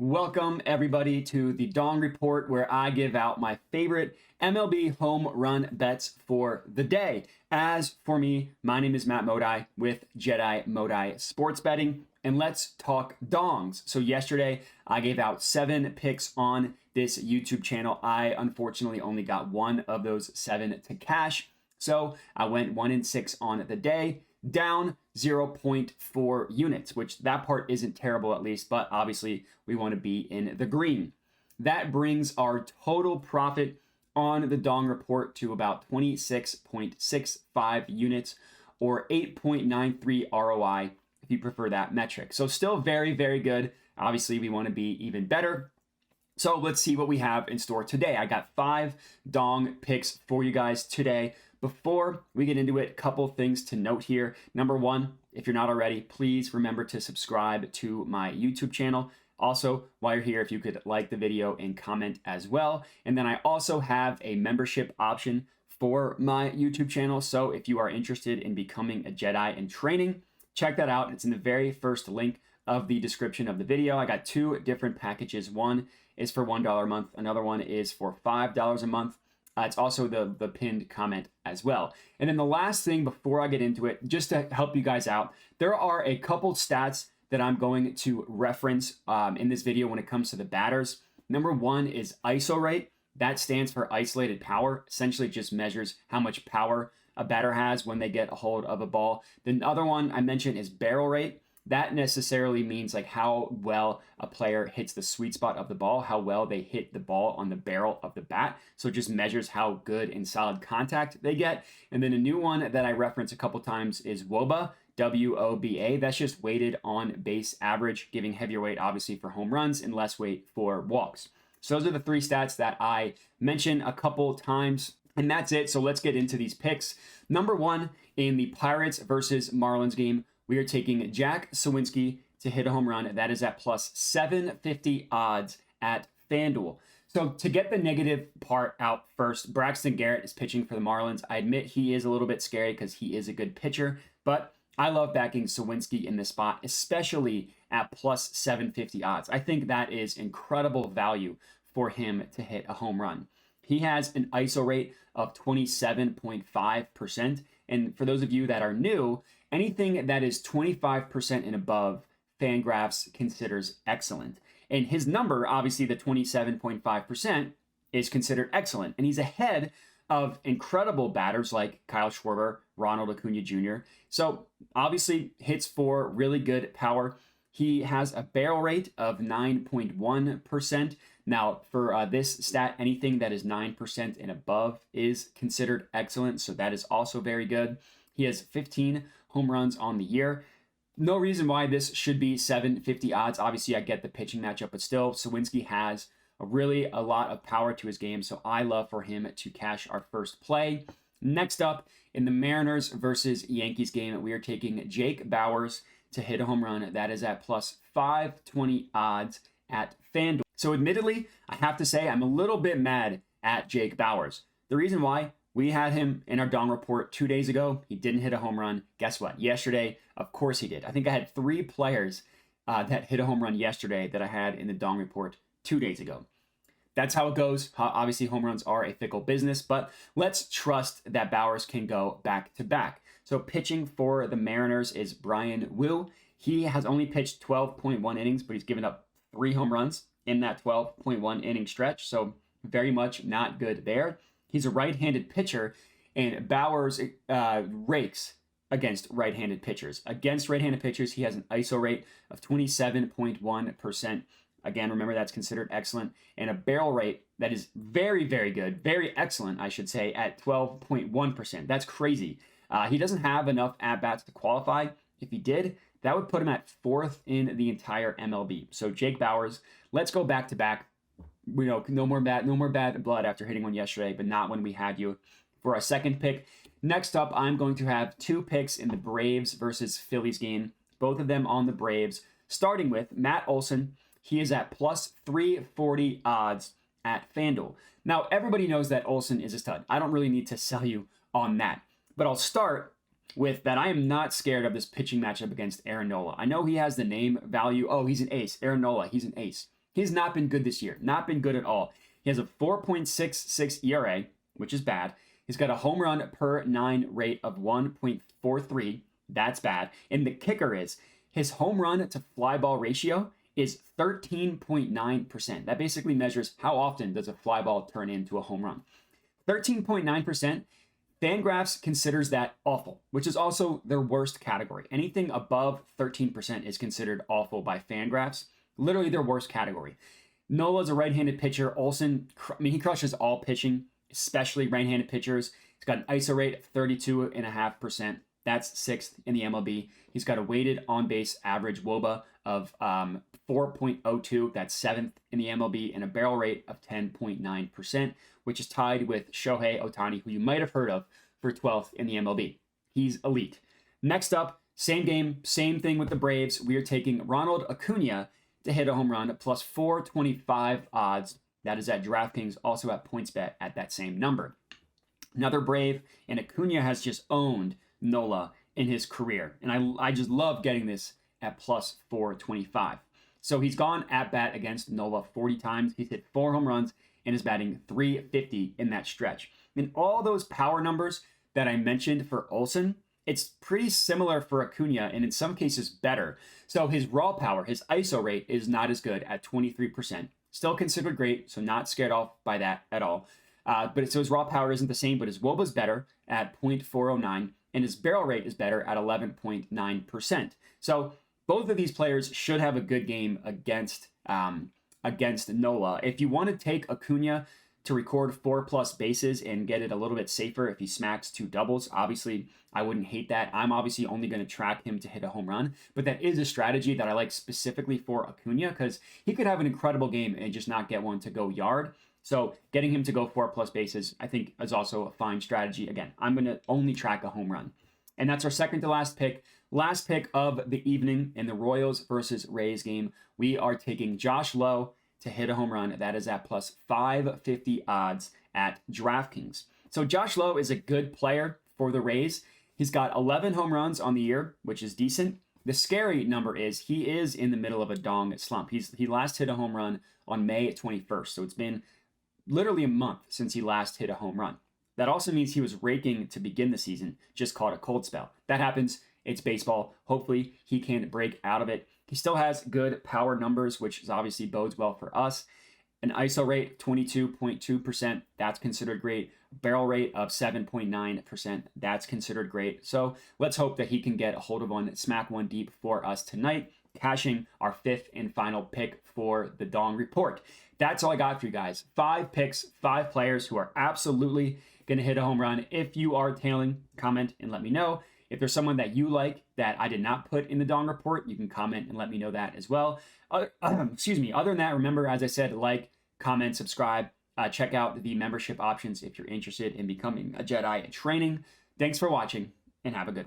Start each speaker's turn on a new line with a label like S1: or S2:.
S1: Welcome everybody to the Dong Report, where I give out my favorite MLB home run bets for the day. As for me, my name is Matt Modi with Jedi Sports Betting, and let's talk dongs. So yesterday I gave out 7 picks on this YouTube channel. I unfortunately only got one of those 7 to cash, so I went 1-6 on the day, down 0.4 units, which that part isn't terrible at least, but obviously we want to be in the green. That brings our total profit on the Dong Report to about 26.65 units, or 8.93 ROI if you prefer that metric. So still very, very good. Obviously we want to be even better. So let's see what we have in store today. I got 5 Dong picks for you guys today. Before we get into it, a couple things to note here. Number one, if you're not already, please remember to subscribe to my YouTube channel. Also, while you're here, if you could like the video and comment as well. And then I also have a membership option for my YouTube channel. So if you are interested in becoming a Jedi in training, check that out. It's in the very first link of the description of the video. I got 2 different packages. One is for $1 a month. Another one is for $5 a month. It's also the pinned comment as well. And then the last thing before I get into it, just to help you guys out, there are a couple stats that I'm going to reference in this video when it comes to the batters. Number one is ISO rate. That stands for isolated power. Essentially just measures how much power a batter has when they get a hold of a ball. The other one I mentioned is barrel rate. That necessarily means like how well a player hits the sweet spot of the ball, how well they hit the ball on the barrel of the bat. So it just measures how good and solid contact they get. And then a new one that I reference a couple times is WOBA, WOBA. That's just weighted on base average, giving heavier weight obviously for home runs and less weight for walks. So those are the 3 stats that I mentioned a couple times. And that's it. So let's get into these picks. Number one, in the Pirates versus Marlins game, we are taking Jack Suwinski to hit a home run. That is at plus 750 odds at FanDuel. So to get the negative part out first, Braxton Garrett is pitching for the Marlins. I admit he is a little bit scary because he is a good pitcher, but I love backing Suwinski in this spot, especially at plus 750 odds. I think that is incredible value for him to hit a home run. He has an ISO rate of 27.5%. And for those of you that are new, anything that is 25% and above, Fangraphs considers excellent. And his number, obviously the 27.5%, is considered excellent. And he's ahead of incredible batters like Kyle Schwarber, Ronald Acuna Jr. So obviously hits for really good power. He has a barrel rate of 9.1%. Now, for this stat, anything that is 9% and above is considered excellent, so that is also very good. He has 15 home runs on the year. No reason why this should be 750 odds. Obviously, I get the pitching matchup, but still, Suwinski has a lot of power to his game, so I love for him to cash our first play. Next up, in the Mariners versus Yankees game, we are taking Jake Bauers to hit a home run. That is at plus 520 odds at FanDuel. So admittedly, I have to say I'm a little bit mad at Jake Bauers. The reason why, we had him in our Dong Report 2 days ago. He didn't hit a home run. Guess what? Yesterday, of course he did. I think I had 3 players that hit a home run yesterday that I had in the Dong Report 2 days ago. That's how it goes. Obviously, home runs are a fickle business, but let's trust that Bauers can go back to back. So pitching for the Mariners is Brian Wu. He has only pitched 12.1 innings, but he's given up 3 home runs in that 12.1 inning stretch. So very much not good there. He's a right-handed pitcher, and Bauers rakes against right-handed pitchers. Against right-handed pitchers, he has an ISO rate of 27.1%. Again, remember that's considered excellent. And a barrel rate that is very, very good, very excellent, I should say, at 12.1%. That's crazy. He doesn't have enough at-bats to qualify. If he did, that would put him at 4th in the entire MLB. So Jake Bauers, let's go back-to-back. We know no more bad blood after hitting one yesterday, but not when we had you for our second pick. Next up, I'm going to have 2 picks in the Braves versus Phillies game, both of them on the Braves, starting with Matt Olson. He is at plus 340 odds at FanDuel. Now, everybody knows that Olson is a stud. I don't really need to sell you on that, but I'll start with that I am not scared of this pitching matchup against Aaron Nola. I know he has the name value. Oh, he's an ace. Aaron Nola, he's an ace. He's not been good this year, not been good at all. He has a 4.66 ERA, which is bad. He's got a home run per 9 rate of 1.43. That's bad. And the kicker is his home run to fly ball ratio is 13.9%. That basically measures how often does a fly ball turn into a home run. 13.9%. FanGraphs considers that awful, which is also their worst category. Anything above 13% is considered awful by FanGraphs. Literally their worst category. Nola's a right-handed pitcher. Olson, he crushes all pitching, especially right-handed pitchers. He's got an ISO rate of 32.5%. That's 6th in the MLB. He's got a weighted on-base average WOBA of 4.02. That's 7th in the MLB, and a barrel rate of 10.9%, which is tied with Shohei Ohtani, who you might have heard of, for 12th in the MLB. He's elite. Next up, same game, same thing with the Braves. We are taking Ronald Acuna to hit a home run, plus 425 odds. That is at DraftKings, also at PointsBet at that same number. Another Brave, and Acuna has just owned Nola in his career. And I just love getting this at plus 425. So he's gone at bat against Nola 40 times. He's hit 4 home runs and is batting .350 in that stretch. And all those power numbers that I mentioned for Olson, it's pretty similar for Acuna, and in some cases better. So his raw power, his ISO rate, is not as good at 23%. Still considered great, so not scared off by that at all. So his raw power isn't the same, but his WOBA is better at .409, and his barrel rate is better at 11.9%. So both of these players should have a good game against Nola. If you want to take Acuna to record 4+ bases and get it a little bit safer if he smacks 2 doubles, obviously I wouldn't hate that. I'm obviously only going to track him to hit a home run, but that is a strategy that I like specifically for Acuna, because he could have an incredible game and just not get one to go yard. So getting him to go 4+ bases, I think, is also a fine strategy. Again, I'm going to only track a home run. And that's our second to last pick. Last pick of the evening in the Royals versus Rays game. We are taking Josh Lowe to hit a home run. That is at plus 550 odds at DraftKings. So Josh Lowe is a good player for the Rays. He's got 11 home runs on the year, which is decent. The scary number is he is in the middle of a dong slump. He last hit a home run on May 21st. So it's been literally a month since he last hit a home run. That also means he was raking to begin the season, just caught a cold spell. That happens. It's baseball. Hopefully he can break out of it. He still has good power numbers, which is obviously bodes well for us. An ISO rate, 22.2%. That's considered great. Barrel rate of 7.9%. That's considered great. So let's hope that he can get a hold of one, smack one deep for us tonight, cashing our 5th and final pick for the Dong Report. That's all I got for you guys. 5 picks, 5 players who are absolutely going to hit a home run. If you are tailing, comment and let me know. If there's someone that you like that I did not put in the Dong Report, you can comment and let me know that as well. Excuse me. Other than that, remember, as I said, like, comment, subscribe, check out the membership options if you're interested in becoming a Jedi in training. Thanks for watching and have a good one.